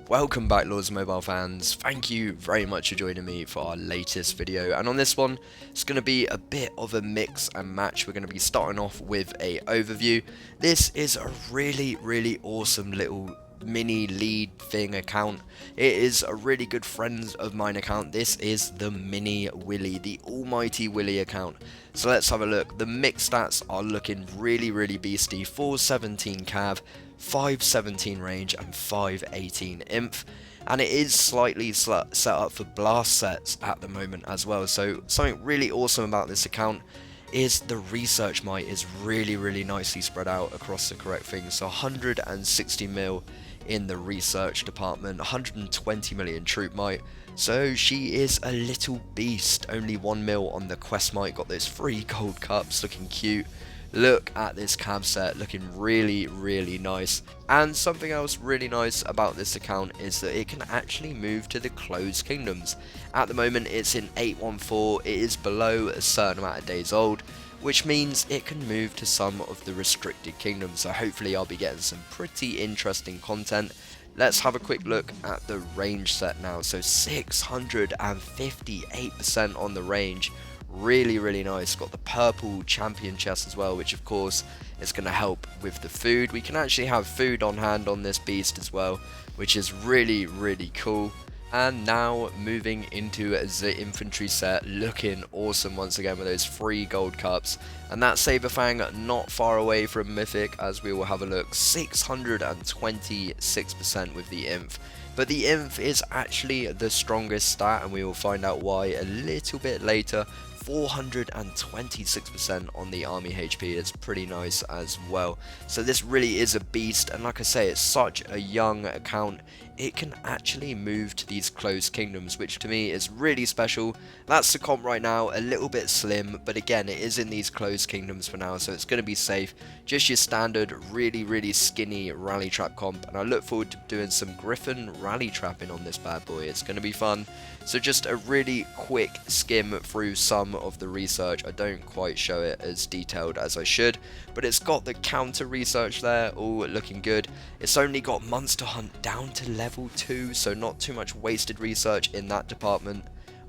Welcome back, Lords of Mobile fans. Thank you very much for joining me for our latest video, and on this one it's going to be a bit of a mix and match. We're going to be starting off with a overview. This is a really awesome little mini lead thing account. It is a really good friend of mine account. This is the mini Willy, the almighty Willy account. So let's have a look. The mix stats are looking really beastie. 417 cav, 517 range and 518 inf, and it is slightly set up for blast sets at the moment as well. So something really awesome about this account is the research might is really nicely spread out across the correct things. So 160 mil in the research department, 120 million troop might. So she is a little beast. Only 1 mil on the quest might. Got those 3 gold cups, looking cute. Look at this cab set, looking really nice. And something else really nice about this account is that it can actually move to the closed kingdoms. At the moment it's in 814, it is below a certain amount of days old, which means it can move to some of the restricted kingdoms. So hopefully I'll be getting some pretty interesting content. Let's have a quick look at the range set now. So 658% on the range. Really nice. Got the purple champion chest as well, which of course is going to help with the food. We can actually have food on hand on this beast as well, which is really cool. And now moving into the infantry set, looking awesome once again with those 3 gold cups, and that saber fang not far away from mythic, as we will have a look. 626% with the inf, but the inf is actually the strongest stat, and we will find out why a little bit later. 426% on the army HP is pretty nice as well. So this really is a beast, and like I say, it's such a young account. It can actually move to these closed kingdoms, which to me is really special. That's the comp right now, a little bit slim, but again it is in these closed kingdoms for now, so it's going to be safe. Just your standard really skinny rally trap comp, and I look forward to doing some griffin rally trapping on this bad boy. It's going to be fun. So just a really quick skim through some of the research. I don't quite show it as detailed as I should, but it's got the counter research there, all looking good. It's only got monster hunt down to level 2, so not too much wasted research in that department.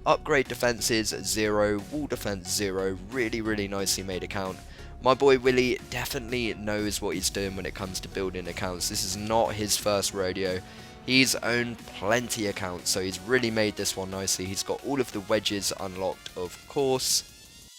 Upgrade defenses 0, wall defense 0, really nicely made account. My boy Willy definitely knows what he's doing when it comes to building accounts. This is not his first rodeo. He's owned plenty accounts, so he's really made this one nicely. He's got all of the wedges unlocked, of course.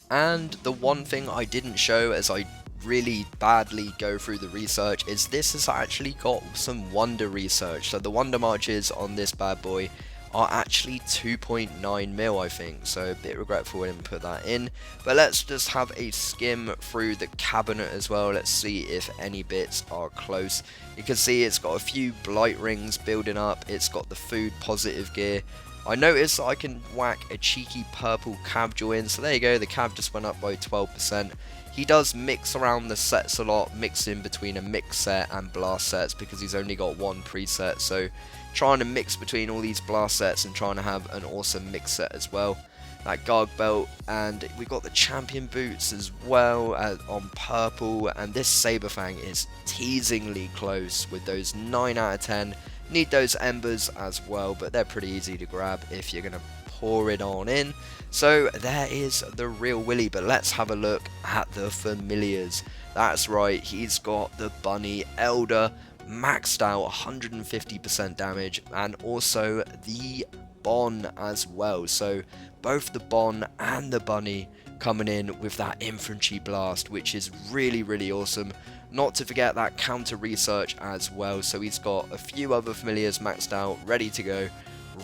And the one thing I didn't show as I really badly go through the research is this has actually got some wonder research. So the wonder marches on this bad boy are actually 2.9 mil, I think, so a bit regretful I didn't put that in. But let's just have a skim through the cabinet as well. Let's see if any bits are close. You can see it's got a few blight rings building up. It's got the food positive gear. I noticed that I can whack a cheeky purple cav join, so there you go, the cav just went up by 12%. He does mix around the sets a lot, mixing between a mix set and blast sets because he's only got one preset, so trying to mix between all these blast sets and trying to have an awesome mix set as well. That guard belt, and we got the champion boots as well on purple, and this saber fang is teasingly close with those 9 out of 10. Need those embers as well, but they're pretty easy to grab if you're gonna pour it on in. So there is the real Willy, but let's have a look at the familiars. That's right, he's got the bunny elder, maxed out 150% damage, and also the Bon as well. So both the Bon and the bunny coming in with that infantry blast, which is really awesome. Not to forget that counter research as well. So he's got a few other familiars maxed out, ready to go.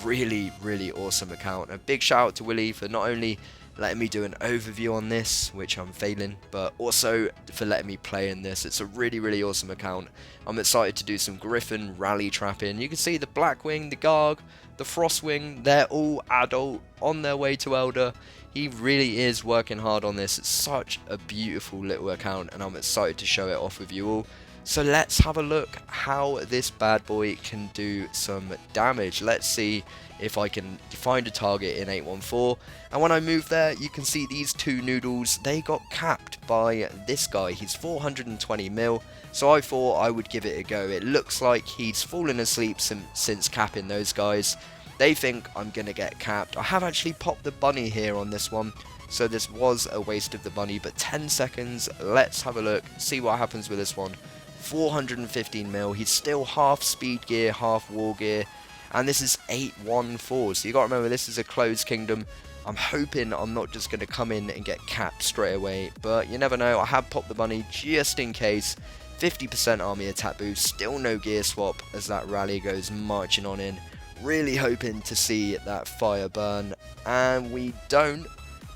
Really awesome account. A big shout out to Willy for not only letting me do an overview on this, which I'm failing, but also for letting me play in this. It's a really awesome account. I'm excited to do some griffin rally trapping. You can see the Blackwing, the Garg, the Frostwing, they're all adult on their way to Elder. He really is working hard on this. It's such a beautiful little account, and I'm excited to show it off with you all. So let's have a look how this bad boy can do some damage. Let's see if I can find a target in 814, and when I move there, you can see these two noodles, they got capped by this guy. He's 420 mil, so I thought I would give it a go. It looks like he's fallen asleep since capping those guys. They think I'm gonna get capped. I have actually popped the bunny here on this one, so this was a waste of the bunny, but 10 seconds, let's have a look, see what happens with this one. 415 mil, he's still half speed gear, half war gear, and this is 814, so you gotta remember this is a closed kingdom. I'm hoping I'm not just gonna come in and get capped straight away, but you never know. I have popped the bunny just in case. 50% army attack boost, still no gear swap as that rally goes marching on in. Really hoping to see that fire burn, and we don't.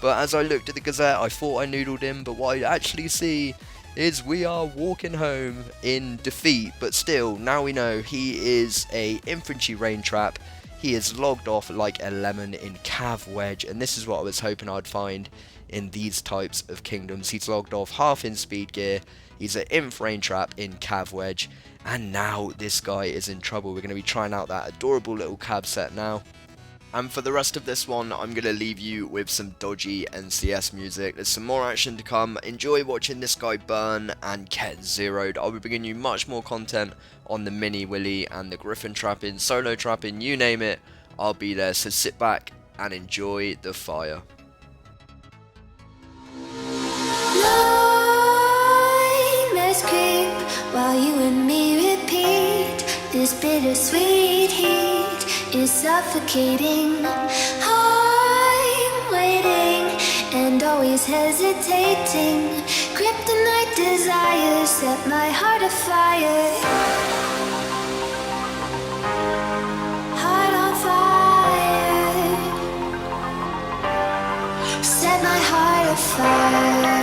But as I looked at the Gazette, I thought I noodled him, but what I actually see is we are walking home in defeat. But still, now we know he is a infantry rain trap. He is logged off like a lemon in Cav Wedge, and this is what I was hoping I'd find in these types of kingdoms. He's logged off half in speed gear, he's an inf rain trap in Cav Wedge, and now this guy is in trouble. We're going to be trying out that adorable little Cav set now. And for the rest of this one, I'm going to leave you with some dodgy NCS music. There's some more action to come. Enjoy watching this guy burn and get zeroed. I'll be bringing you much more content on the mini Willy and the Griffin trapping, solo trapping, you name it, I'll be there. So sit back and enjoy the fire. Nightmares creep while you and me repeat. This bittersweet heat is suffocating. I'm waiting and always hesitating. Kryptonite desires set my heart afire. Heart on fire. Set my heart afire.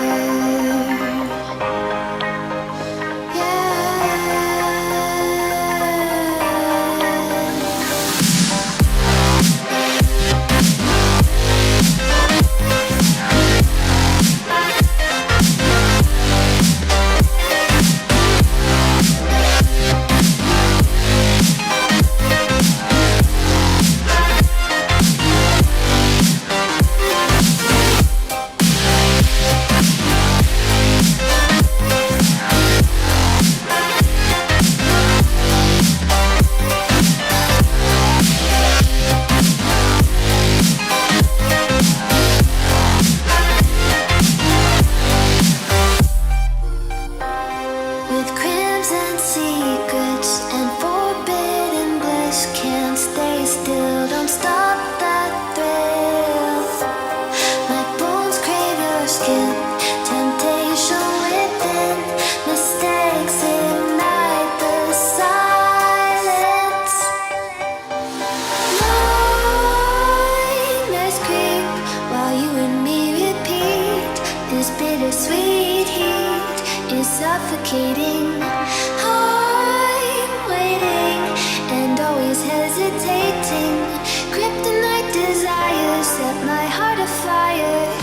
Bittersweet heat is suffocating. I'm waiting and always hesitating. Kryptonite desires set my heart afire.